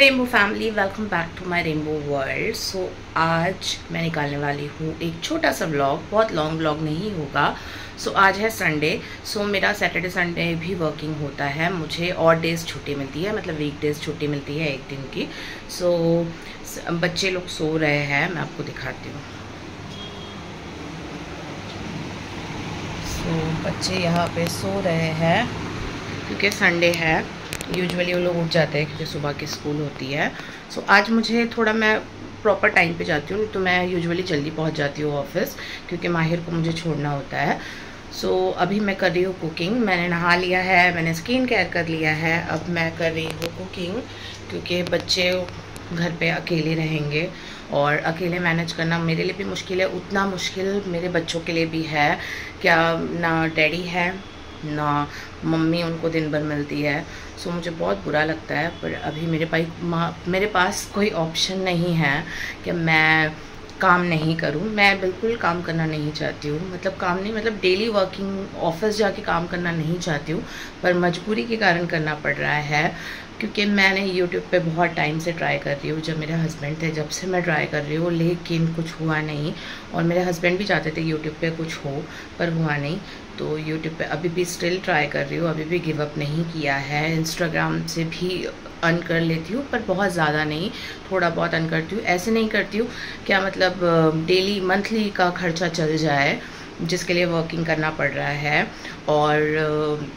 Rainbow family, welcome back to my rainbow world. So आज मैं निकालने वाली हूँ एक छोटा सा व्लॉग, बहुत लॉन्ग व्लॉग नहीं होगा। सो आज है संडे। सो मेरा सैटरडे संडे भी वर्किंग होता है, मुझे और डेज़ छुट्टी मिलती है, मतलब वीक डेज़ छुट्टी मिलती है एक दिन की। सो बच्चे लोग सो रहे हैं, मैं आपको दिखाती हूँ। सो बच्चे यहाँ पे सो रहे हैं क्योंकि संडे है। यूजुअली वो लोग उठ जाते हैं क्योंकि सुबह की स्कूल होती है। सो आज मुझे थोड़ा, मैं प्रॉपर टाइम पे जाती हूँ, तो मैं यूजुअली जल्दी पहुँच जाती हूँ ऑफिस, क्योंकि माहिर को मुझे छोड़ना होता है। सो अभी मैं कर रही हूँ कुकिंग। मैंने नहा लिया है, मैंने स्किन केयर कर लिया है, अब मैं कर रही हूँ कुकिंग, क्योंकि बच्चे घर पे अकेले रहेंगे और अकेले मैनेज करना मेरे लिए भी मुश्किल है, उतना मुश्किल मेरे बच्चों के लिए भी है। क्या ना डैडी है ना मम्मी उनको दिन भर मिलती है। सो मुझे बहुत बुरा लगता है, पर अभी मेरे पास कोई ऑप्शन नहीं है कि मैं काम नहीं करूं। मैं बिल्कुल काम करना नहीं चाहती हूँ, मतलब काम नहीं, मतलब डेली वर्किंग ऑफिस जाके काम करना नहीं चाहती हूँ, पर मजबूरी के कारण करना पड़ रहा है। क्योंकि मैंने यूट्यूब पे बहुत टाइम से ट्राई कर रही हूँ, जब मेरे हस्बैंड थे जब से मैं ट्राई कर रही हूँ, लेकिन कुछ हुआ नहीं। और मेरे हस्बैंड भी चाहते थे यूट्यूब पे कुछ हो, पर हुआ नहीं। तो यूट्यूब पे अभी भी स्टिल ट्राई कर रही हूँ, अभी भी गिव अप नहीं किया है। इंस्टाग्राम से भी अर्न कर लेती हूँ, पर बहुत ज़्यादा नहीं, थोड़ा बहुत अर्न करती हूँ। ऐसे नहीं करती हूँ क्या, मतलब डेली मंथली का खर्चा चल जाए, जिसके लिए वर्किंग करना पड़ रहा है। और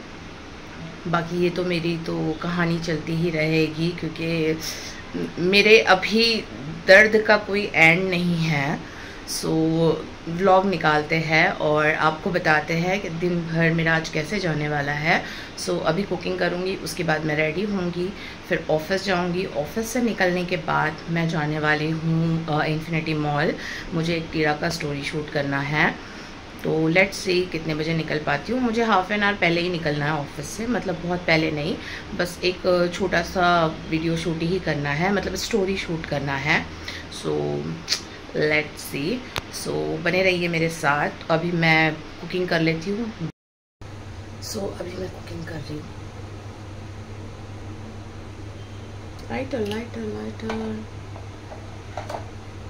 बाकी ये तो मेरी तो कहानी चलती ही रहेगी, क्योंकि मेरे अभी दर्द का कोई एंड नहीं है। सो व्लॉग निकालते हैं और आपको बताते हैं कि दिन भर मेरा आज कैसे जाने वाला है। सो अभी कुकिंग करूँगी, उसके बाद मैं रेडी होंगी, फिर ऑफिस जाऊँगी। ऑफिस से निकलने के बाद मैं जाने वाली हूँ इन्फिनिटी मॉल, मुझे एक टीरा का स्टोरी शूट करना है। तो लेट्स सी कितने बजे निकल पाती हूँ। मुझे हाफ एन आवर पहले ही निकलना है ऑफिस से, मतलब बहुत पहले नहीं, बस एक छोटा सा वीडियो शूट ही करना है, मतलब स्टोरी शूट करना है। So let's see. सो बने रहिए मेरे साथ। अभी मैं कुकिंग कर लेती हूँ। सो अभी मैं कुकिंग कर रही हूँ। Lighter lighter lighter.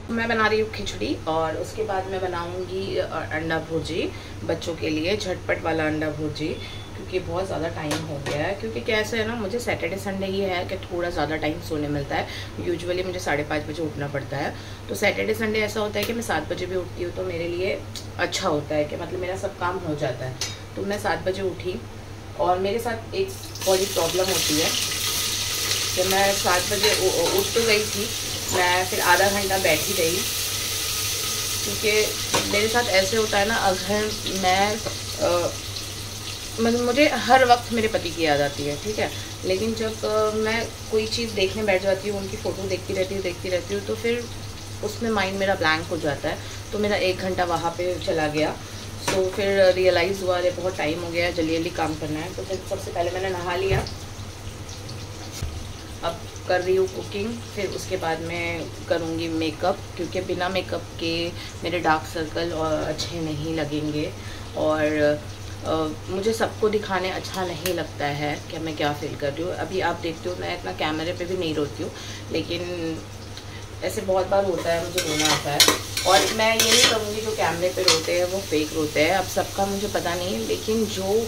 मैं बना रही हूँ खिचड़ी, और उसके बाद मैं बनाऊँगी अंडा भुर्जी बच्चों के लिए, झटपट वाला अंडा भुर्जी, क्योंकि बहुत ज़्यादा टाइम हो गया है। क्योंकि कैसे है ना, मुझे सैटरडे संडे ये है कि थोड़ा ज़्यादा टाइम सोने मिलता है। यूजुअली मुझे 5:30 बजे उठना पड़ता है, तो सैटरडे संडे ऐसा होता है कि मैं 7 बजे भी उठती हूँ, तो मेरे लिए अच्छा होता है कि मतलब मेरा सब काम हो जाता है। तो मैं 7 बजे उठी, और मेरे साथ एक बड़ी प्रॉब्लम होती है कि मैं 7 बजे उठ तो गई थी, मैं फिर आधा घंटा बैठी रही, क्योंकि मेरे साथ ऐसे होता है ना, अगर मैं मुझे हर वक्त मेरे पति की याद आती है, ठीक है, लेकिन जब मैं कोई चीज़ देखने बैठ जाती हूँ, उनकी फ़ोटो देखती रहती हूँ, तो फिर उसमें माइंड मेरा ब्लैंक हो जाता है। तो मेरा 1 घंटा वहाँ पे चला गया। सो फिर रियलाइज़ हुआ अरे बहुत टाइम हो गया है, जल्दी जल्दी काम करना है। तो फिर सबसे पहले मैंने नहा लिया, अब कर रही हूँ कुकिंग, फिर उसके बाद मैं करूँगी मेकअप, क्योंकि बिना मेकअप के मेरे डार्क सर्कल अच्छे नहीं लगेंगे, और मुझे सबको दिखाने अच्छा नहीं लगता है कि मैं क्या फील कर रही हूँ। अभी आप देखते हो मैं इतना कैमरे पे भी नहीं रोती हूँ, लेकिन ऐसे बहुत बार होता है, मुझे रोना आता है। और मैं ये नहीं कहूँगी जो कैमरे पे रोते हैं वो फेक रोते हैं, अब सबका मुझे पता नहीं है, लेकिन जो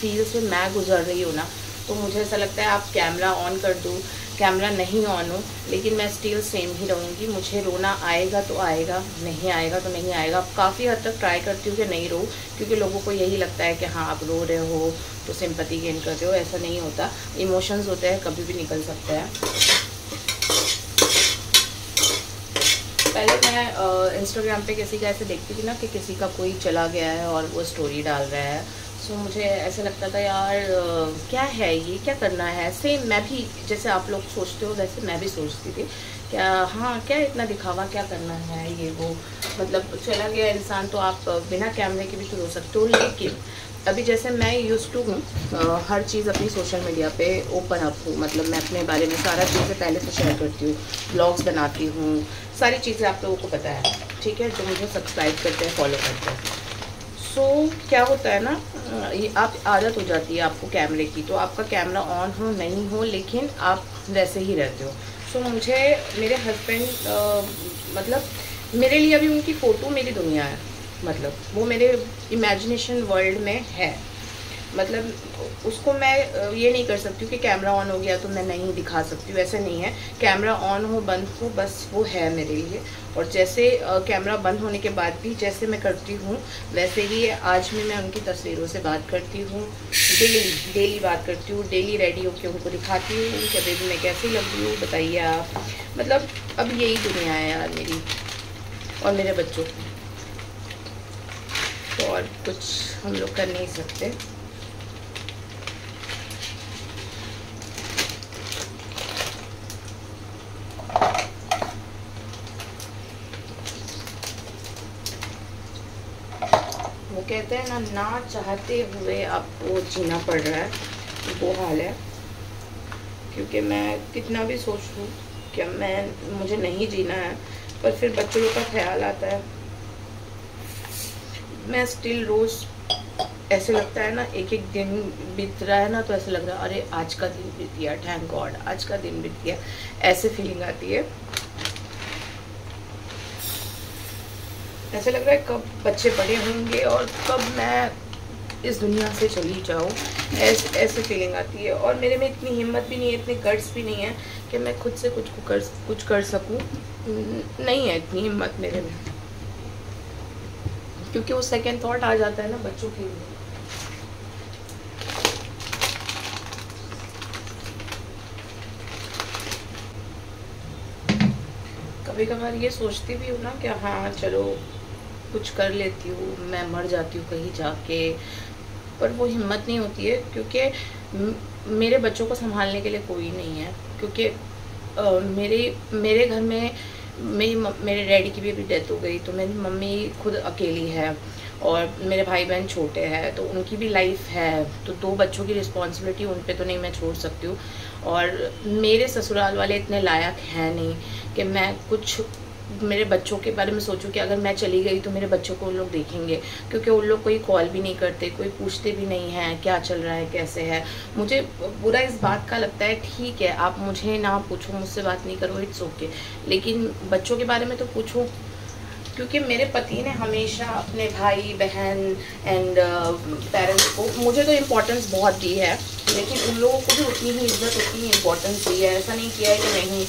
फील से मैं गुजर रही हूँ ना, तो मुझे ऐसा लगता है आप कैमरा ऑन कर दूँ, कैमरा नहीं ऑन हो, लेकिन मैं स्टिल सेम ही रहूँगी। मुझे रोना आएगा तो आएगा, नहीं आएगा तो नहीं आएगा। काफ़ी हद तक ट्राई करती हूँ कि नहीं रो, क्योंकि लोगों को यही लगता है कि हाँ आप रो रहे हो तो सिंपैथी गेन कर रहे हो। ऐसा नहीं होता, इमोशंस होते हैं, कभी भी निकल सकते हैं। पहले मैं इंस्टाग्राम पे किसी का ऐसे देखती थी ना कि किसी का कोई चला गया है और वो स्टोरी डाल रहा है। सो मुझे ऐसा लगता था यार क्या है ये, क्या करना है। सेम मैं भी, जैसे आप लोग सोचते हो वैसे मैं भी सोचती थी क्या, हाँ क्या इतना दिखावा क्या करना है, ये वो, मतलब चला गया इंसान तो आप बिना कैमरे के भी तो रो सकते हो। लेकिन अभी जैसे मैं यूज़ टू हूँ हर चीज़ अपनी सोशल मीडिया पे ओपन अप हूँ, मतलब मैं अपने बारे में सारा चीज़ें पहले से शेयर करती हूँ, ब्लॉग्स बनाती हूँ, सारी चीज़ें आप लोगों को पता है, ठीक है, जो मुझे सब्सक्राइब करते हैं, फॉलो करते हैं। सो क्या होता है ना, ये आप आदत हो जाती है आपको कैमरे की, तो आपका कैमरा ऑन हो नहीं हो, लेकिन आप वैसे ही रहते हो। सो मुझे मेरे हस्बैंड मतलब मेरे लिए अभी उनकी फ़ोटो मेरी दुनिया है, मतलब वो मेरे इमेजिनेशन वर्ल्ड में है। मतलब उसको मैं ये नहीं कर सकती हूँ कि कैमरा ऑन हो गया तो मैं नहीं दिखा सकती हूँ, ऐसा नहीं है। कैमरा ऑन हो बंद हो बस वो है मेरे लिए। और जैसे कैमरा बंद होने के बाद भी जैसे मैं करती हूँ वैसे ही आज भी मैं उनकी तस्वीरों से बात करती हूँ, डेली बात करती हूँ, डेली रेडी होकर उनको दिखाती हूँ कि बेबी मैं कैसी लग रही हूँ बताइए आप। मतलब अब यही दुनिया है यार मेरी और मेरे बच्चों की, तो और कुछ हम लोग कर नहीं सकते। वो कहते हैं ना चाहते हुए आपको जीना पड़ रहा है, वो हाल है। क्योंकि मैं कितना भी सोच लूँ कि मुझे नहीं जीना है, पर फिर बच्चों का ख्याल आता है। मैं स्टिल रोज़ ऐसे लगता है ना, एक एक दिन बीत रहा है ना तो ऐसे लग रहा है अरे आज का दिन बीत गया, थैंक गॉड आज का दिन बीत गया, ऐसे फीलिंग आती है। ऐसे लग रहा है कब बच्चे बड़े होंगे और कब मैं इस दुनिया से चली जाऊँ, ऐसे फीलिंग आती है। और मेरे में इतनी हिम्मत भी नहीं है, इतने गट्स भी नहीं है कि मैं खुद से कुछ कर सकूँ, नहीं है इतनी हिम्मत मेरे में। क्योंकि वो सेकेंड थॉट आ जाता है ना बच्चों के लिए। कभी कभार ये सोचती भी हूँ ना कि हाँ चलो कुछ कर लेती हूँ, मैं मर जाती हूँ कहीं जाके, पर वो हिम्मत नहीं होती है क्योंकि मेरे बच्चों को संभालने के लिए कोई नहीं है। क्योंकि मेरे घर में मेरे डैडी की भी अभी डेथ हो गई, तो मेरी मम्मी खुद अकेली है और मेरे भाई बहन छोटे हैं तो उनकी भी लाइफ है, तो 2 बच्चों की रिस्पॉन्सिबिलिटी उन पे तो नहीं मैं छोड़ सकती हूँ। और मेरे ससुराल वाले इतने लायक हैं नहीं कि मैं कुछ मेरे बच्चों के बारे में सोचूं कि अगर मैं चली गई तो मेरे बच्चों को उन लोग देखेंगे। क्योंकि उन लोग कोई कॉल भी नहीं करते, कोई पूछते भी नहीं हैं क्या चल रहा है कैसे है। मुझे बुरा इस बात का लगता है, ठीक है आप मुझे ना पूछो, मुझसे बात नहीं करो, इट्स ओके, लेकिन बच्चों के बारे में तो पूछो। क्योंकि मेरे पति ने हमेशा अपने भाई बहन एंड पेरेंट्स को, मुझे तो इम्पोर्टेंस बहुत दी है, लेकिन उन लोगों को भी उतनी ही इज्जत उतनी ही इम्पोर्टेंस दी है। ऐसा नहीं किया है कि नहीं,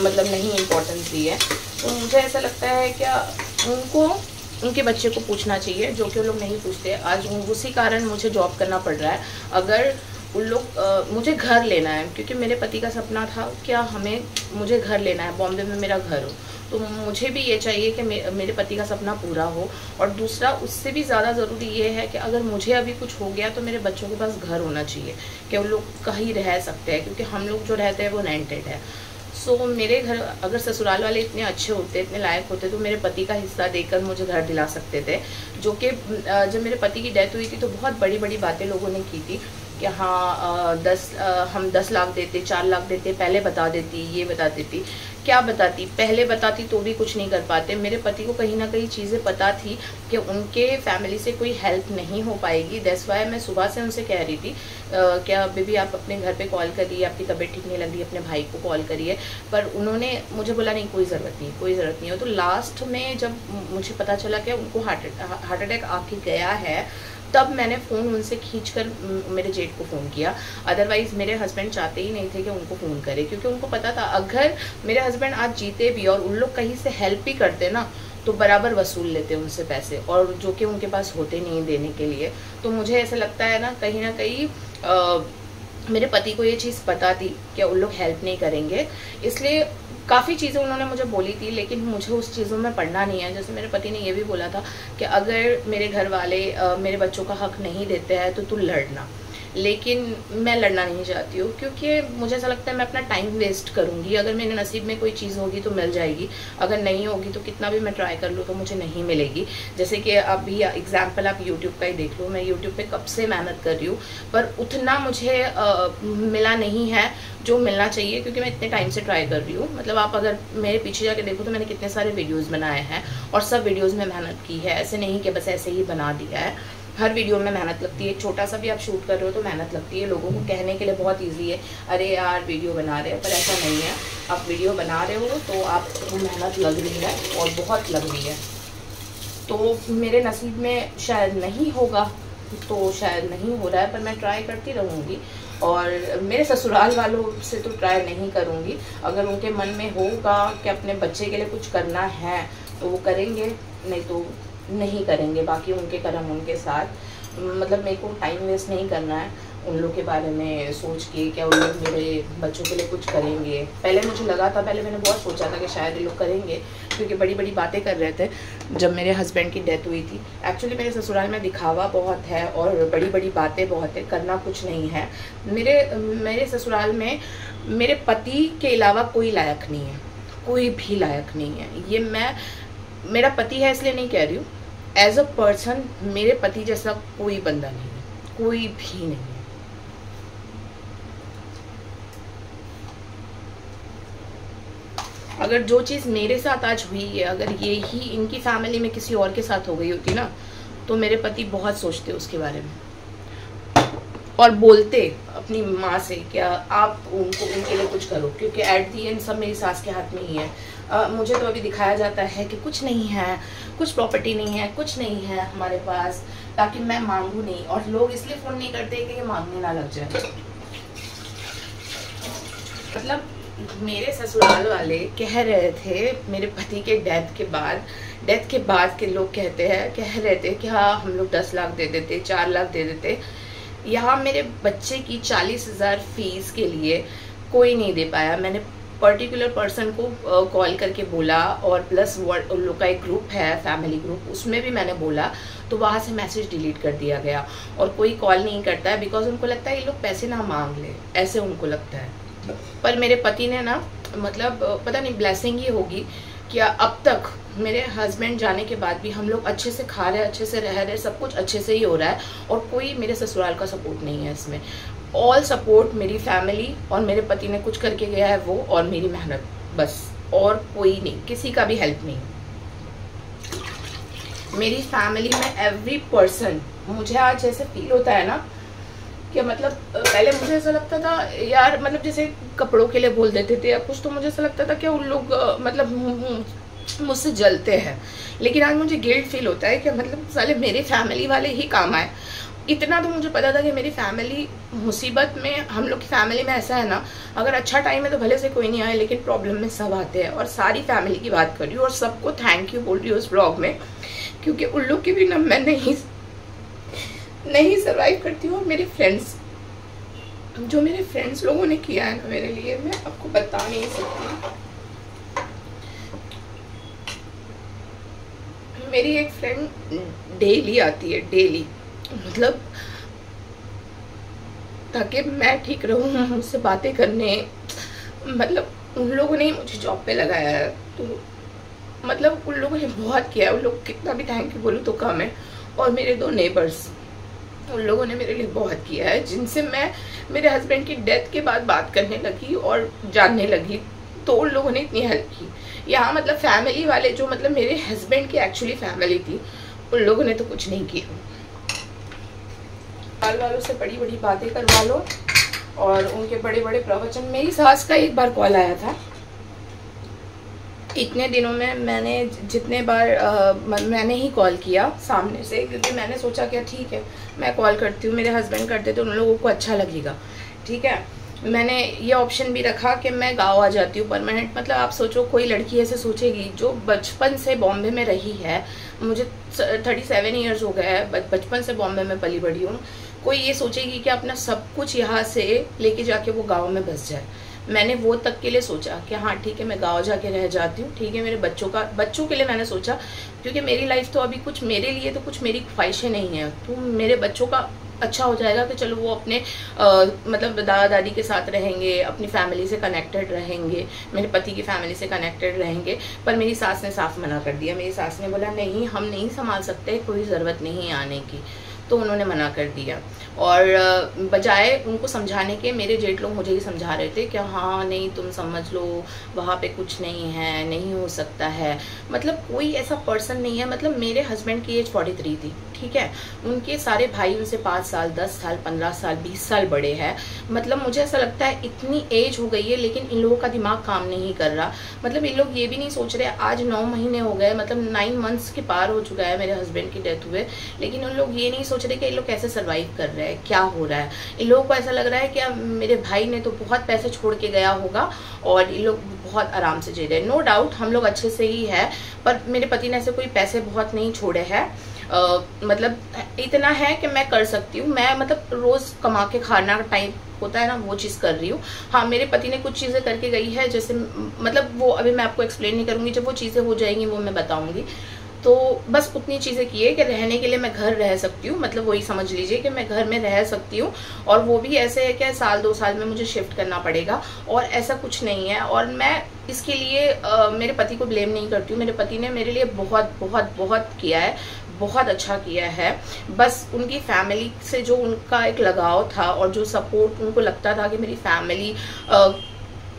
मतलब नहीं इम्पोर्टेंस दी है। तो मुझे ऐसा लगता है क्या उनको उनके बच्चे को पूछना चाहिए, जो कि वो लोग नहीं पूछते। आज उसी कारण मुझे जॉब करना पड़ रहा है। अगर उन लोग मुझे घर लेना है, क्योंकि मेरे पति का सपना था क्या मुझे घर लेना है, बॉम्बे में मेरा घर हो, तो मुझे भी ये चाहिए कि मेरे पति का सपना पूरा हो। और दूसरा उससे भी ज़्यादा ज़रूरी ये है कि अगर मुझे अभी कुछ हो गया तो मेरे बच्चों के पास घर होना चाहिए कि उन लोग कहीं रह सकते हैं, क्योंकि हम लोग जो रहते हैं वो रेंटेड है। सो मेरे घर अगर ससुराल वाले इतने अच्छे होते, इतने लायक होते, तो मेरे पति का हिस्सा देकर मुझे घर दिला सकते थे। जो कि जब मेरे पति की डेथ हुई थी तो बहुत बड़ी बड़ी बातें लोगों ने की थी कि हाँ हम 10 लाख देते, 4 लाख देते, पहले बता देती, ये बता देती। क्या बताती, पहले बताती तो भी कुछ नहीं कर पाते। मेरे पति को कहीं ना कहीं चीज़ें पता थी कि उनके फैमिली से कोई हेल्प नहीं हो पाएगी। दैट्स वाई मैं सुबह से उनसे कह रही थी क्या बेबी आप अपने घर पे कॉल करिए, आपकी तबीयत ठीक नहीं लग रही, अपने भाई को कॉल करिए। पर उन्होंने मुझे बोला नहीं कोई ज़रूरत नहीं, कोई ज़रूरत नहीं हो। तो लास्ट में जब मुझे पता चला कि उनको हार्ट अटैक आके गया है, तब मैंने फ़ोन उनसे खींचकर मेरे जेठ को फ़ोन किया। अदरवाइज़ मेरे हस्बैंड चाहते ही नहीं थे कि उनको फ़ोन करे, क्योंकि उनको पता था अगर मेरे हस्बैंड आज जीते भी और उन लोग कहीं से हेल्प भी करते ना तो बराबर वसूल लेते उनसे पैसे, और जो कि उनके पास होते नहीं देने के लिए। तो मुझे ऐसा लगता है ना कहीं मेरे पति को ये चीज़ पता थी कि उन लोग हेल्प नहीं करेंगे, इसलिए काफ़ी चीज़ें उन्होंने मुझे बोली थी, लेकिन मुझे उस चीज़ों में पढ़ना नहीं है। जैसे मेरे पति ने ये भी बोला था कि अगर मेरे घर वाले मेरे बच्चों का हक नहीं देते हैं तो तू लड़ना, लेकिन मैं लड़ना नहीं चाहती हूँ, क्योंकि मुझे ऐसा लगता है मैं अपना टाइम वेस्ट करूँगी। अगर मेरे नसीब में कोई चीज़ होगी तो मिल जाएगी, अगर नहीं होगी तो कितना भी मैं ट्राई कर लूँ तो मुझे नहीं मिलेगी। जैसे कि अभी एग्जाम्पल आप यूट्यूब का ही देख लो, मैं यूट्यूब पे कब से मेहनत कर रही हूँ, पर उतना मुझे मिला नहीं है जो मिलना चाहिए, क्योंकि मैं इतने टाइम से ट्राई कर रही हूँ। मतलब आप अगर मेरे पीछे जाके देखो तो मैंने कितने सारे वीडियोज़ बनाए हैं और सब वीडियोज़ में मेहनत की है, ऐसे नहीं कि बस ऐसे ही बना दिया है। हर वीडियो में मेहनत लगती है, छोटा सा भी आप शूट कर रहे हो तो मेहनत लगती है। लोगों को कहने के लिए बहुत ईजी है, अरे यार वीडियो बना रहे हैं, पर ऐसा नहीं है। आप वीडियो बना रहे हो तो आपको मेहनत लग रही है और बहुत लग रही है। तो मेरे नसीब में शायद नहीं होगा, तो शायद नहीं हो रहा है, पर मैं ट्राई करती रहूँगी। और मेरे ससुराल वालों से तो ट्राई नहीं करूँगी। अगर उनके मन में होगा कि अपने बच्चे के लिए कुछ करना है तो वो करेंगे, नहीं तो नहीं करेंगे। बाकी उनके कर्म उनके साथ। मतलब मेरे को टाइम वेस्ट नहीं करना है उन लोग के बारे में सोच के क्या उन लोग मेरे बच्चों के लिए कुछ करेंगे। पहले मुझे लगा था, पहले मैंने बहुत सोचा था कि शायद ये लोग करेंगे, क्योंकि बड़ी बड़ी बातें कर रहे थे जब मेरे हस्बैंड की डेथ हुई थी। एक्चुअली मेरे ससुराल में दिखावा बहुत है और बड़ी बड़ी बातें बहुत है, करना कुछ नहीं है। मेरे ससुराल में मेरे पति के अलावा कोई लायक नहीं है, कोई भी लायक नहीं है। ये मैं मेरा पति है इसलिए नहीं कह रही हूँ, एज अ पर्सन मेरे पति जैसा कोई बंदा नहीं है, कोई भी नहीं है। अगर जो चीज़ मेरे साथ आज हुई है, अगर ये ही इनकी फैमिली में किसी और के साथ हो गई होती ना, तो मेरे पति बहुत सोचते उसके बारे में और बोलते अपनी माँ से क्या आप उनके लिए कुछ करो, क्योंकि एट दी एंड सब मेरी सास के हाथ में ही है। मुझे तो अभी दिखाया जाता है कि कुछ नहीं है, कुछ प्रॉपर्टी नहीं है, कुछ नहीं है हमारे पास, ताकि मैं मांगू नहीं। और लोग इसलिए फ़ोन नहीं करते कि ये मांगने ना लग जाए। मतलब मेरे ससुराल वाले कह रहे थे मेरे पति के डेथ के बाद के लोग कह रहे थे कि हाँ हम लोग 10 लाख दे देते, 4 लाख दे देते। यहाँ मेरे बच्चे की 40,000 फीस के लिए कोई नहीं दे पाया। मैंने पर्टिकुलर पर्सन को कॉल करके बोला, और प्लस उन लोग का एक ग्रुप है, फैमिली ग्रुप, उसमें भी मैंने बोला, तो वहाँ से मैसेज डिलीट कर दिया गया। और कोई कॉल नहीं करता है, बिकॉज उनको लगता है ये लोग पैसे ना मांग ले, ऐसे उनको लगता है। पर मेरे पति ने ना, मतलब पता नहीं ब्लेसिंग ही होगी क्या, अब तक मेरे हस्बैंड जाने के बाद भी हम लोग अच्छे से खा रहे, अच्छे से रह रहे, सब कुछ अच्छे से ही हो रहा है। और कोई मेरे ससुराल का सपोर्ट नहीं है इसमें। ऑल सपोर्ट मेरी फैमिली और मेरे पति ने कुछ करके गया है वो, और मेरी मेहनत, बस। और कोई नहीं, किसी का भी हेल्प नहीं। मेरी फैमिली में एवरी पर्सन, मुझे आज ऐसे फील होता है ना कि मतलब पहले मुझे ऐसा लगता था यार, मतलब जैसे कपड़ों के लिए बोल देते थे या कुछ, तो मुझे ऐसा लगता था कि उन लोग मतलब मुझसे जलते हैं। लेकिन आज मुझे गिल्ट फील होता है कि मतलब साले मेरे फैमिली वाले ही काम आए। इतना तो मुझे पता था कि मेरी फैमिली मुसीबत में, हम लोग की फैमिली में ऐसा है ना, अगर अच्छा टाइम है तो भले से कोई नहीं आए, लेकिन प्रॉब्लम में सब आते हैं। और सारी फैमिली की बात कर रही हूँ और सबको थैंक यू बोल रही हूँ उस ब्लॉग में, क्योंकि उन लोग की भी ना मैं नहीं सर्वाइव करती हूँ। और मेरे फ्रेंड्स, जो मेरे फ्रेंड्स लोगों ने किया है ना मेरे लिए, मैं आपको बता नहीं सकती। मेरी एक फ्रेंड डेली आती है, डेली, मतलब ताकि मैं ठीक रहूँ, मुझसे बातें करने। मतलब उन लोगों ने मुझे जॉब पे लगाया है, तो मतलब उन लोगों ने बहुत किया है। उन लोग कितना भी थैंक यू बोलूँ तो कम है। और मेरे 2 नेबर्स, उन लोगों ने मेरे लिए बहुत किया है, जिनसे मैं मेरे हस्बैंड की डेथ के बाद बात करने लगी और जानने लगी, तो उन लोगों ने इतनी हेल्प की। यहाँ मतलब फैमिली वाले, जो मतलब मेरे हस्बैंड की एक्चुअली फैमिली थी, उन लोगों ने तो कुछ नहीं किया। बाल वालों से बड़ी बड़ी बातें करवा लो और उनके बड़े बड़े प्रवचन। मेरी सास का एक बार कॉल आया था, इतने दिनों में मैंने जितने बार मैंने ही कॉल किया सामने से, क्योंकि मैंने सोचा क्या ठीक है मैं कॉल करती हूँ, मेरे हस्बैंड करते तो उन लोगों को अच्छा लगेगा, ठीक है। मैंने ये ऑप्शन भी रखा कि मैं गाँव आ जाती हूँ परमानेंट। मतलब आप सोचो, कोई लड़की ऐसे सोचेगी जो बचपन से बॉम्बे में रही है, मुझे 37 ईयर्स हो गए हैं, बचपन से बॉम्बे में पली बड़ी हूँ, कोई ये सोचेगी कि अपना सब कुछ यहाँ से लेके जाके वो गाँव में बस जाए। मैंने वो तक के लिए सोचा कि हाँ ठीक है मैं गाँव जाके रह जाती हूँ, ठीक है। मेरे बच्चों के लिए मैंने सोचा, क्योंकि मेरी लाइफ तो अभी कुछ मेरे लिए तो कुछ मेरी ख्वाहिशें नहीं है, तो मेरे बच्चों का अच्छा हो जाएगा कि चलो वो अपने मतलब दादा दादी के साथ रहेंगे, अपनी फैमिली से कनेक्टेड रहेंगे, मेरे पति की फैमिली से कनेक्टेड रहेंगे। पर मेरी सास ने साफ मना कर दिया। मेरी सास ने बोला नहीं हम नहीं संभाल सकते, कोई ज़रूरत नहीं है आने की, तो उन्होंने मना कर दिया। और बजाय उनको समझाने के, मेरे जेठ लोग मुझे ही समझा रहे थे कि हाँ नहीं तुम समझ लो, वहाँ पे कुछ नहीं है, नहीं हो सकता है। मतलब कोई ऐसा पर्सन नहीं है, मतलब मेरे हस्बैंड की एज 43 थी, ठीक है। उनके सारे भाई उनसे 5 साल, 10 साल, 15 साल, 20 साल बड़े हैं। मतलब मुझे ऐसा लगता है इतनी एज हो गई है, लेकिन इन लोगों का दिमाग काम नहीं कर रहा। मतलब इन लोग ये भी नहीं सोच रहे, आज 9 महीने हो गए, मतलब 9 मंथ्स के पार हो चुका है मेरे हस्बैंड की डेथ हुए, लेकिन उन लोग ये नहीं सोच रहे कि इन लोग कैसे सर्वाइव कर रहे हैं, क्या हो रहा है। इन लोगों को ऐसा लग रहा है कि मेरे भाई ने तो बहुत पैसे छोड़ के गया होगा और ये लोग बहुत आराम से जी रहे हैं। नो डाउट हम लोग अच्छे से ही है, पर मेरे पति ने ऐसे कोई पैसे बहुत नहीं छोड़े हैं। मतलब इतना है कि मैं कर सकती हूँ, मैं मतलब रोज कमा के खाना टाइम होता है ना, वो चीज़ कर रही हूँ। हाँ, मेरे पति ने कुछ चीज़ें करके गई है, जैसे मतलब वो अभी मैं आपको एक्सप्लेन नहीं करूँगी, जब वो चीज़ें हो जाएंगी वो मैं बताऊँगी। तो बस उतनी चीज़ें की है कि रहने के लिए मैं घर रह सकती हूँ, मतलब वही समझ लीजिए कि मैं घर में रह सकती हूँ। और वो भी ऐसे है कि साल 2 साल में मुझे शिफ्ट करना पड़ेगा, और ऐसा कुछ नहीं है। और मैं इसके लिए मेरे पति को ब्लेम नहीं करती हूँ। मेरे पति ने मेरे लिए बहुत बहुत बहुत किया है, बहुत अच्छा किया है। बस उनकी फैमिली से जो उनका एक लगाव था और जो सपोर्ट उनको लगता था कि मेरी फैमिली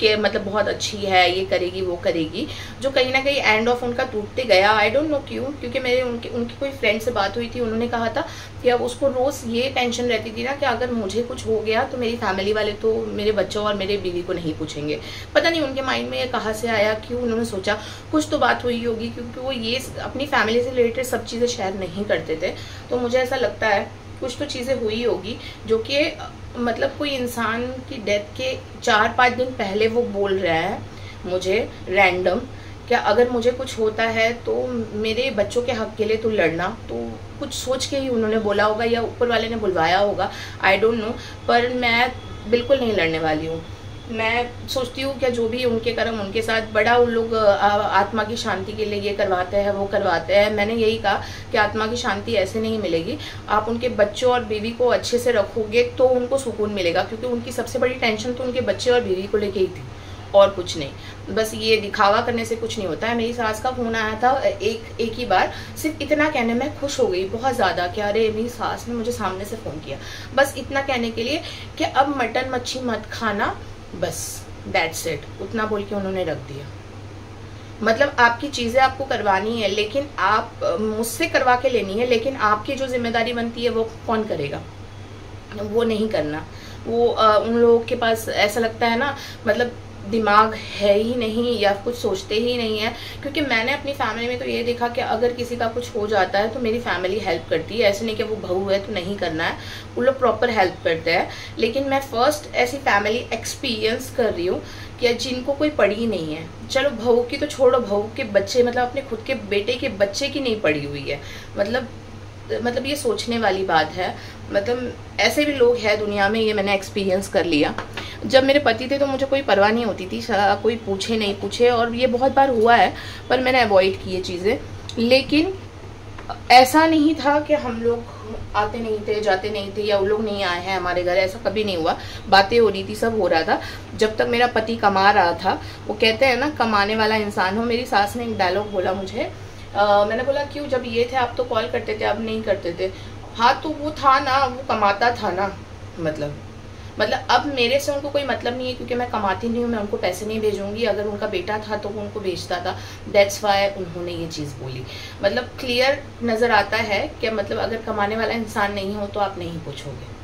कि मतलब बहुत अच्छी है, ये करेगी वो करेगी, जो कहीं ना कहीं एंड ऑफ उनका टूटते गया। आई डोंट नो क्यों, क्योंकि मेरे उनकी कोई फ्रेंड से बात हुई थी, उन्होंने कहा था कि अब उसको रोज़ ये टेंशन रहती थी ना कि अगर मुझे कुछ हो गया तो मेरी फैमिली वाले तो मेरे बच्चों और मेरे बीवी को नहीं पूछेंगे। पता नहीं उनके माइंड में ये कहाँ से आया, क्यों उन्होंने सोचा, कुछ तो बात हुई होगी, क्योंकि वो ये अपनी फैमिली से रिलेटेड सब चीज़ें शेयर नहीं करते थे। तो मुझे ऐसा लगता है कुछ तो चीज़ें हुई होगी, जो कि मतलब कोई इंसान की डेथ के 4-5 दिन पहले वो बोल रहा है मुझे रैंडम, क्या अगर मुझे कुछ होता है तो मेरे बच्चों के हक के लिए तो लड़ना। तो कुछ सोच के ही उन्होंने बोला होगा या ऊपर वाले ने बुलवाया होगा, आई डोंट नो, पर मैं बिल्कुल नहीं लड़ने वाली हूँ। मैं सोचती हूँ कि जो भी उनके कर्म उनके साथ, बड़ा उन लोग आत्मा की शांति के लिए ये करवाते हैं वो करवाते हैं। मैंने यही कहा कि आत्मा की शांति ऐसे नहीं मिलेगी, आप उनके बच्चों और बीवी को अच्छे से रखोगे तो उनको सुकून मिलेगा, क्योंकि उनकी सबसे बड़ी टेंशन तो उनके बच्चे और बीवी को लेके ही थी, और कुछ नहीं। बस ये दिखावा करने से कुछ नहीं होता है। मेरी सास का फोन आया था एक ही बार, सिर्फ इतना कहने में खुश हो गई बहुत ज़्यादा कि अरे मेरी सास ने मुझे सामने से फ़ोन किया, बस इतना कहने के लिए कि अब मटन मच्छी मत खाना, बस दैट्स इट, उतना बोल के उन्होंने रख दिया। मतलब आपकी चीज़ें आपको करवानी है, लेकिन आप मुझसे करवा के लेनी है, लेकिन आपकी जो जिम्मेदारी बनती है वो कौन करेगा, वो नहीं करना। वो उन लोगों के पास ऐसा लगता है ना, मतलब दिमाग है ही नहीं या कुछ सोचते ही नहीं है। क्योंकि मैंने अपनी फैमिली में तो ये देखा कि अगर किसी का कुछ हो जाता है तो मेरी फैमिली हेल्प करती है, ऐसे नहीं कि वो बहू है तो नहीं करना है, वो लोग प्रॉपर हेल्प करते हैं। लेकिन मैं फर्स्ट ऐसी फैमिली एक्सपीरियंस कर रही हूँ कि जिनको कोई पड़ी नहीं है। चलो बहू की तो छोड़ो, बहू के बच्चे मतलब अपने खुद के बेटे के बच्चे की नहीं पड़ी हुई है, मतलब ये सोचने वाली बात है। मतलब ऐसे भी लोग हैं दुनिया में, ये मैंने एक्सपीरियंस कर लिया। जब मेरे पति थे तो मुझे कोई परवाह नहीं होती थी, कोई पूछे नहीं पूछे, और ये बहुत बार हुआ है, पर मैंने अवॉइड की ये चीज़ें। लेकिन ऐसा नहीं था कि हम लोग आते नहीं थे, जाते नहीं थे, या वो लोग नहीं आए हैं हमारे घर, ऐसा कभी नहीं हुआ। बातें हो रही थी, सब हो रहा था। जब तक मेरा पति कमा रहा था, वो कहते हैं ना कमाने वाला इंसान हो। मेरी सास ने एक डायलॉग बोला मुझे, मैंने बोला क्यों, जब ये थे आप तो कॉल करते थे, अब नहीं करते थे। हाँ तो वो था ना, वो कमाता था ना, मतलब अब मेरे से उनको कोई मतलब नहीं है, क्योंकि मैं कमाती नहीं हूँ, मैं उनको पैसे नहीं भेजूंगी। अगर उनका बेटा था तो वो उनको भेजता था, दैट्स वाई उन्होंने ये चीज़ बोली। मतलब क्लियर नज़र आता है कि मतलब अगर कमाने वाला इंसान नहीं हो तो आप नहीं पूछोगे।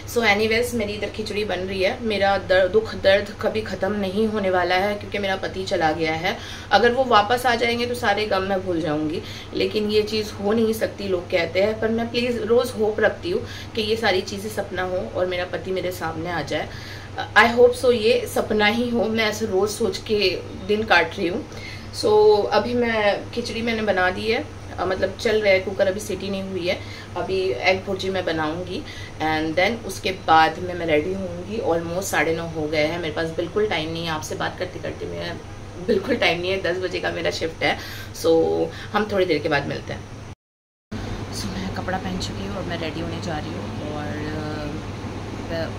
सो एनीवेज मेरी इधर खिचड़ी बन रही है। मेरा दुख दर्द कभी ख़त्म नहीं होने वाला है, क्योंकि मेरा पति चला गया है। अगर वो वापस आ जाएंगे तो सारे गम मैं भूल जाऊंगी, लेकिन ये चीज़ हो नहीं सकती, लोग कहते हैं। पर मैं प्लीज़ रोज़ होप रखती हूँ कि ये सारी चीज़ें सपना हो और मेरा पति मेरे सामने आ जाए। आई होप सो ये सपना ही हो, मैं ऐसे रोज़ सोच के दिन काट रही हूँ। सो अभी मैं खिचड़ी मैंने बना दी है, मतलब चल रहा है, कुकर अभी सीटी नहीं हुई है। अभी एग भुर्जी मैं बनाऊंगी एंड देन उसके बाद में मैं रेडी होंगी। ऑलमोस्ट 9:30 हो गए हैं, मेरे पास बिल्कुल टाइम नहीं है, आपसे बात करते करते मेरा बिल्कुल टाइम नहीं है। 10 बजे का मेरा शिफ्ट है, सो हम थोड़ी देर के बाद मिलते हैं। सो मैं कपड़ा पहन चुकी हूँ और मैं रेडी होने जा रही हूँ, और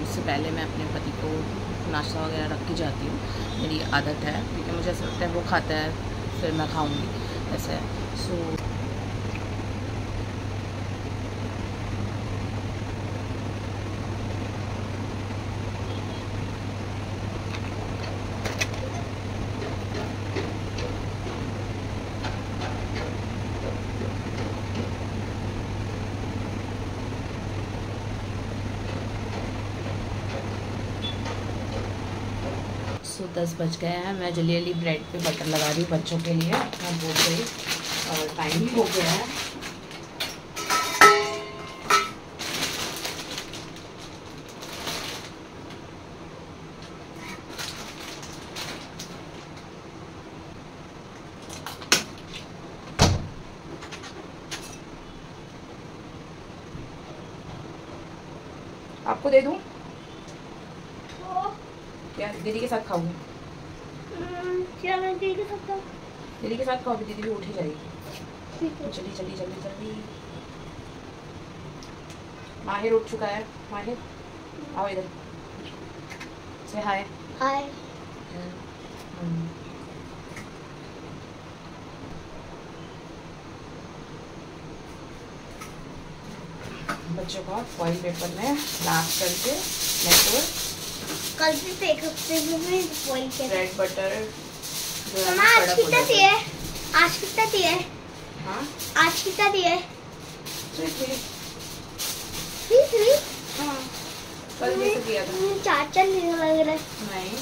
उससे पहले मैं अपने पति को नाश्ता वगैरह रख के जाती हूँ। मेरी आदत है, क्योंकि मुझे ऐसा लगता है वो खाता है फिर मैं खाऊँगी, ऐसा है। सो सो 10 बज गए हैं। मैं जल्दी जल्दी ब्रेड पे बटर लगा रही हूँ बच्चों के लिए। मैं बोल गई और टाइम भी हो गया है। आपको दे दूँ क्या? दीदी के साथ खाऊंगी। क्या मैं दीदी के साथ खाऊं? दीदी के साथ खाओगी, दीदी भी उठी जाएगी। जल्दी जल्दी जल्दी जल्दी। माहिर उठ चुका है। माहिर आओ इधर से हाय। हाय। बच्चों का फॉइल पेपर में रैप करके नेटवर्क कल भी एक हफ्ते में फॉइल के ब्रेड बटर मम्मा आज कितना दिए? आज कितना दिए? हाँ आज कितना दिए? 3 हाँ कल जैसे दिया था। 4 नहीं लग रहा है। नहीं।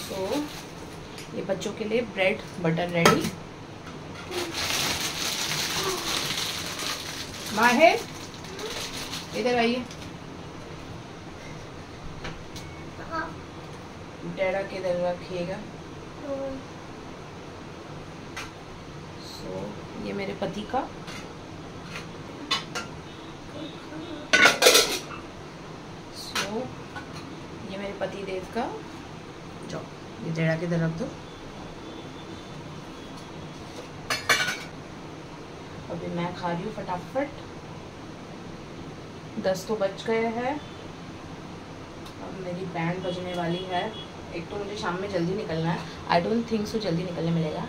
तो ये बच्चों के लिए ब्रेड बटर रेडी। माहिर इधर आइए। डैडा के इधर रखिएगा। सो ये मेरे पति का। सो ये मेरे पति देव का। जाओ ये डैडा के इधर रख दो। अभी मैं खा रही हूँ फटाफट। 10 तो बज गए हैं। अब मेरी बैंड बजने वाली है। एक तो मुझे शाम में जल्दी निकलना है। आई डोंट थिंक सो जल्दी निकलने मिलेगा।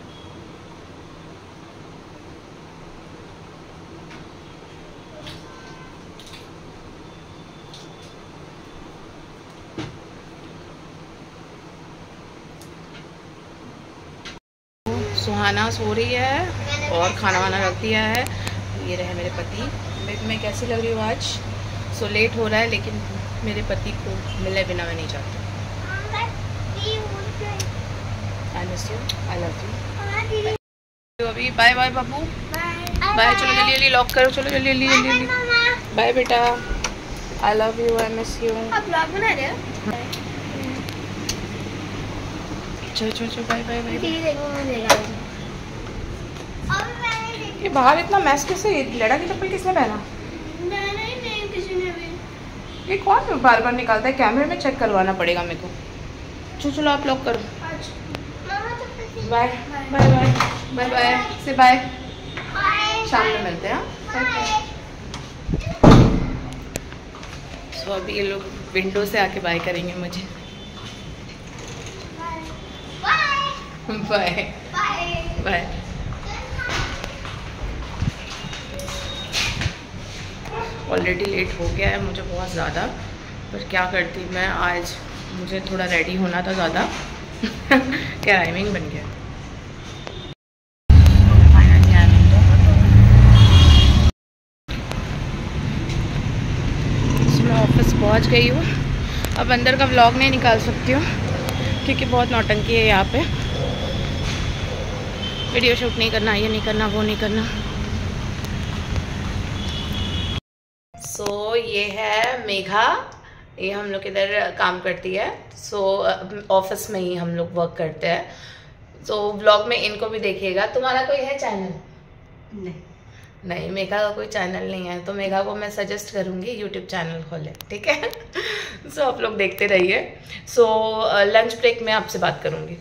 सुहाना सो रही है और खाना वाना रख दिया है। ये रहे मेरे पति। मैं कैसी लग रही हूँ आज? सो लेट हो रहा है लेकिन मेरे पति को मिले बिना मैं नहीं चाहती। I miss you, I love you. तो अभी बाय बाय बाबू। बाय। चलो जल्दी जल्दी लॉक करो। चलो जल्दी जल्दी जल्दी जल्दी। बाय बेटा। I love you, I miss you. आप ब्लॉग बना रहे हो? चलो चलो चलो बाय बाय बाय। देखो ये बाहर इतना मैस कैसे? लड़ा की चप्पल किसने पहना? नहीं किसी ने भी। ये कौन बार बार निकालता है? कैमरे में चेक करवाना पड़ेगा मेरे को। चलो चलो आप लॉक करो। Bye bye bye bye bye से बाय। शाम में मिलते हैं। सो अभी ये लोग विंडो से आके बाय करेंगे मुझे। Bye bye. ऑलरेडी लेट हो गया है मुझे बहुत ज़्यादा, पर क्या करती मैं। आज मुझे थोड़ा रेडी होना था ज़्यादा। क्या टाइमिंग बन गया। मैं ऑफिस पहुंच गई हूँ। अब अंदर का व्लॉग नहीं निकाल सकती हूँ क्योंकि बहुत नौटंकी है यहाँ पे। वीडियो शूट नहीं करना, ये नहीं करना, वो नहीं करना। सो ये है मेघा। ये हम लोग इधर काम करती है। सो ऑफिस में ही हम लोग वर्क करते हैं। सो व्लॉग में इनको भी देखिएगा। तुम्हारा कोई है चैनल? नहीं मेघा का कोई चैनल नहीं है। तो मेघा को मैं सजेस्ट करूँगी यूट्यूब चैनल खोले, ठीक है। सो आप लोग देखते रहिए। सो लंच ब्रेक में आपसे बात करूँगी।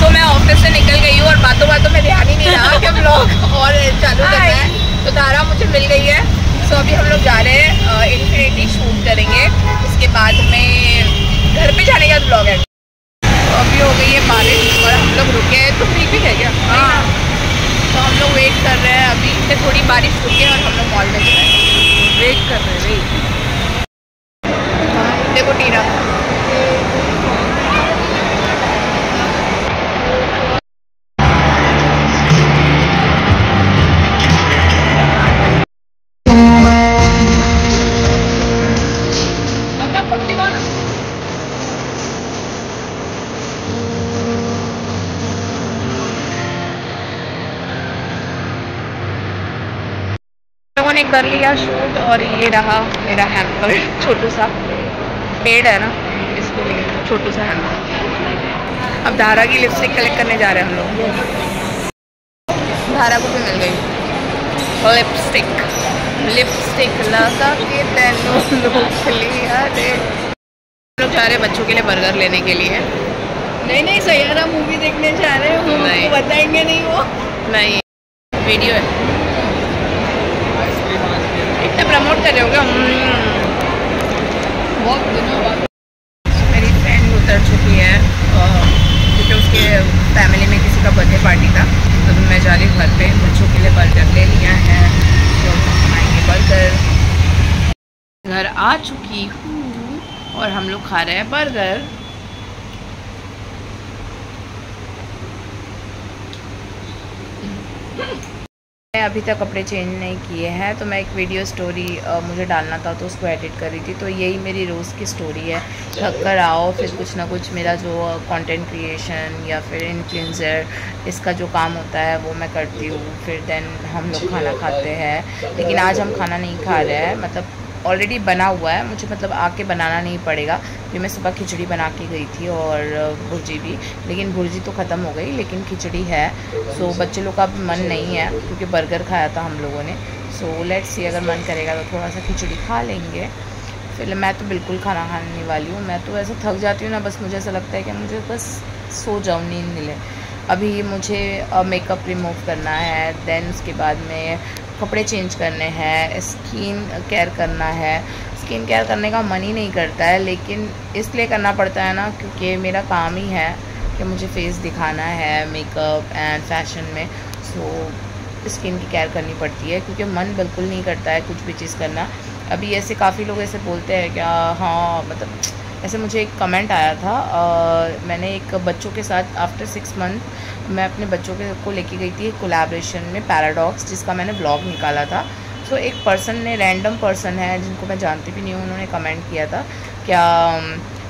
मैं ऑफिस से निकल गई हूँ और बातों बातों में ध्यान ही नहीं रहा कि व्लॉग और चालू करना है। तो तारा मुझे मिल गई है। सो अभी हम लोग जा रहे हैं इन्फिनिटी शूट करेंगे। उसके बाद में घर पे जाने का व्लॉग है। तो अभी हो गई है बारिश और हम लोग रुके हैं। तो ठीक है क्या? हाँ। तो हम लोग वेट कर रहे हैं। अभी से थोड़ी बारिश रुके और हम लोग मॉल में जा रहे हैं। वेट कर रहे हैं। देखो टीना। कर लिया शूट और ये रहा मेरा हैम्पर, छोटू सा पेड़ है ना, इसके लिए छोटू सा हैम्पर। अब धारा की लिपस्टिक कलेक्ट करने जा रहे हैं हम लोग। धारा को भी मिल गई लिपस्टिक लगा के तेनों लोग लिया रे। लोग जा रहे हैं बच्चों के लिए बर्गर लेने के लिए। नहीं सैयारा मूवी देखने जा रहे हो, हमको बताएंगे नहीं वो। नहीं वीडियो है, इतना प्रमोट कर रहे हो क्या? बहुत दिनों बाद मेरी फ्रेंड उतर चुकी है क्योंकि उसके फैमिली में किसी का बर्थडे पार्टी था, तो मैं जा रही घर पे बच्चों के लिए बर्गर ले लिया है, तो खाएंगे बर्गर। घर आ चुकी हूँ और हम लोग खा रहे हैं बर्गर। मैं अभी तक कपड़े चेंज नहीं किए हैं, तो मैं एक वीडियो स्टोरी मुझे डालना था तो उसको एडिट कर रही थी। तो यही मेरी रोज़ की स्टोरी है, थक कर आओ फिर कुछ ना कुछ मेरा जो कंटेंट क्रिएशन या फिर इन्फ्लुएंसर इसका जो काम होता है वो मैं करती हूँ। फिर देन हम लोग खाना खाते हैं, लेकिन आज हम खाना नहीं खा रहे हैं, मतलब ऑलरेडी बना हुआ है, मुझे मतलब आके बनाना नहीं पड़ेगा। फिर मैं सुबह खिचड़ी बना के गई थी और भुर्जी भी, लेकिन भुर्जी तो ख़त्म हो गई, लेकिन खिचड़ी है। सो बच्चे लोग का मन नहीं है क्योंकि बर्गर खाया था हम लोगों ने। सो लेट्स सी, अगर मन करेगा तो थोड़ा सा खिचड़ी खा लेंगे। फिर मैं तो बिल्कुल खाना खाने वाली हूँ, मैं तो ऐसे थक जाती हूँ ना, बस मुझे ऐसा लगता है कि मुझे बस सो जाऊँ, नींद मिले। अभी मुझे मेकअप रिमूव करना है, देन उसके बाद में कपड़े चेंज करने हैं, स्किन केयर करना है। स्किन केयर करने का मन ही नहीं करता है, लेकिन इसलिए करना पड़ता है ना क्योंकि मेरा काम ही है कि मुझे फेस दिखाना है मेकअप एंड फैशन में। सो स्किन की केयर करनी पड़ती है क्योंकि मन बिल्कुल नहीं करता है कुछ भी चीज़ करना। अभी ऐसे काफ़ी लोग ऐसे बोलते हैं क्या, हाँ मतलब ऐसे मुझे एक कमेंट आया था, मैंने एक बच्चों के साथ आफ्टर 6 मंथ मैं अपने बच्चों को लेके गई थी कोलैबोरेशन में पैराडॉक्स, जिसका मैंने ब्लॉग निकाला था। सो एक पर्सन ने, रैंडम पर्सन है जिनको मैं जानती भी नहीं हूँ, उन्होंने कमेंट किया था क्या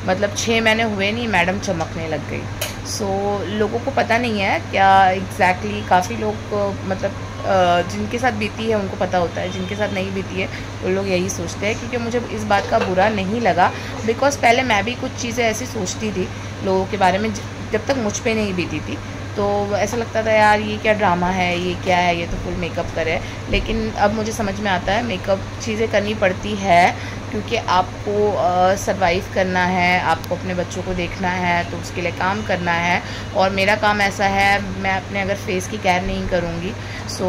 मतलब 6 महीने हुए नहीं मैडम चमकने लग गई। सो लोगों को पता नहीं है क्या एग्जैक्टली, काफ़ी लोग मतलब जिनके साथ बीती है उनको पता होता है, जिनके साथ नहीं बीती है वो लोग यही सोचते हैं। क्योंकि मुझे इस बात का बुरा नहीं लगा, बिकॉज़ पहले मैं भी कुछ चीज़ें ऐसी सोचती थी लोगों के बारे में जब तक मुझ पे नहीं बीती थी, तो ऐसा लगता था यार ये क्या ड्रामा है, ये क्या है, ये तो फुल मेकअप करे। लेकिन अब मुझे समझ में आता है मेकअप चीज़ें करनी पड़ती है क्योंकि आपको सर्वाइव करना है, आपको अपने बच्चों को देखना है, तो उसके लिए काम करना है। और मेरा काम ऐसा है, मैं अपने अगर फेस की केयर नहीं करूँगी सो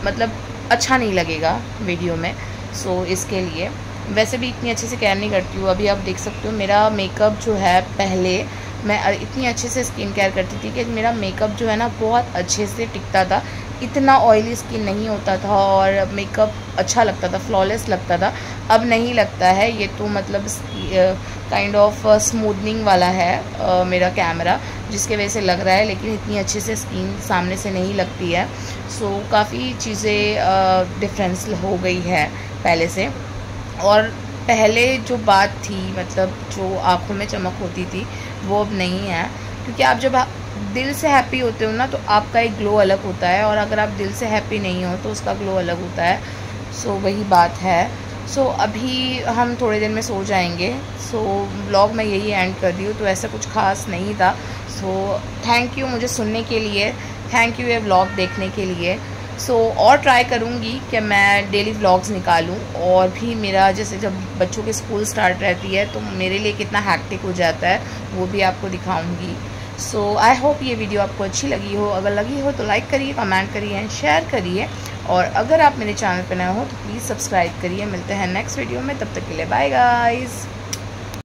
मतलब अच्छा नहीं लगेगा वीडियो में। सो इसके लिए वैसे भी इतनी अच्छे से केयर नहीं करती हूँ। अभी आप देख सकते हो मेरा मेकअप जो है, पहले मैं इतनी अच्छे से स्किन केयर करती थी कि मेरा मेकअप जो है ना बहुत अच्छे से टिकता था, इतना ऑयली स्किन नहीं होता था और मेकअप अच्छा लगता था, फ्लॉलेस लगता था। अब नहीं लगता है, ये तो मतलब काइंड ऑफ स्मूदनिंग वाला है मेरा कैमरा, जिसके वजह से लग रहा है, लेकिन इतनी अच्छे से स्किन सामने से नहीं लगती है। सो काफ़ी चीज़ें डिफरेंस हो गई है पहले से। और पहले जो बात थी, मतलब जो आँखों में चमक होती थी, वो अब नहीं है। क्योंकि आप जब दिल से हैप्पी होते हो ना तो आपका एक ग्लो अलग होता है, और अगर आप दिल से हैप्पी नहीं हो तो उसका ग्लो अलग होता है। सो वही बात है। सो अभी हम थोड़ी देर में सो जाएंगे। सो व्लॉग मैं यही एंड कर रही हूँ, तो ऐसा कुछ खास नहीं था। सो थैंक यू मुझे सुनने के लिए, थैंक यू ये व्लॉग देखने के लिए। सो और ट्राई करूँगी कि मैं डेली व्लॉग्स निकालूँ, और भी मेरा जैसे जब बच्चों के स्कूल स्टार्ट रहती है तो मेरे लिए कितना हैक्टिक हो जाता है वो भी आपको दिखाऊँगी। सो आई होप ये वीडियो आपको अच्छी लगी हो। अगर लगी हो तो लाइक करिए, कमेंट करिए एंड शेयर करिए, और अगर आप मेरे चैनल पर नए हो तो प्लीज़ सब्सक्राइब करिए। मिलते हैं नेक्स्ट वीडियो में, तब तक के लिए बाय गाइज़।